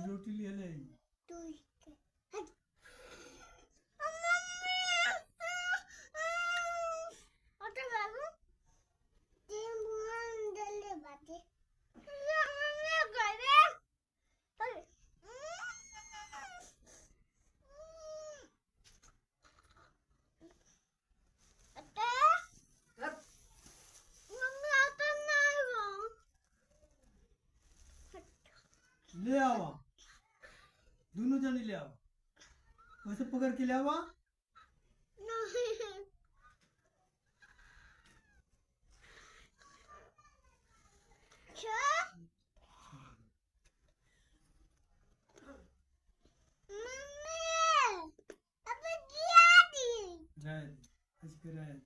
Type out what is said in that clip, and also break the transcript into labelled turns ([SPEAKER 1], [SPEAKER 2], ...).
[SPEAKER 1] रोटी ले ले ले आवा दोनों जने ले आवा वैसे पकड़ के ले आवा जाए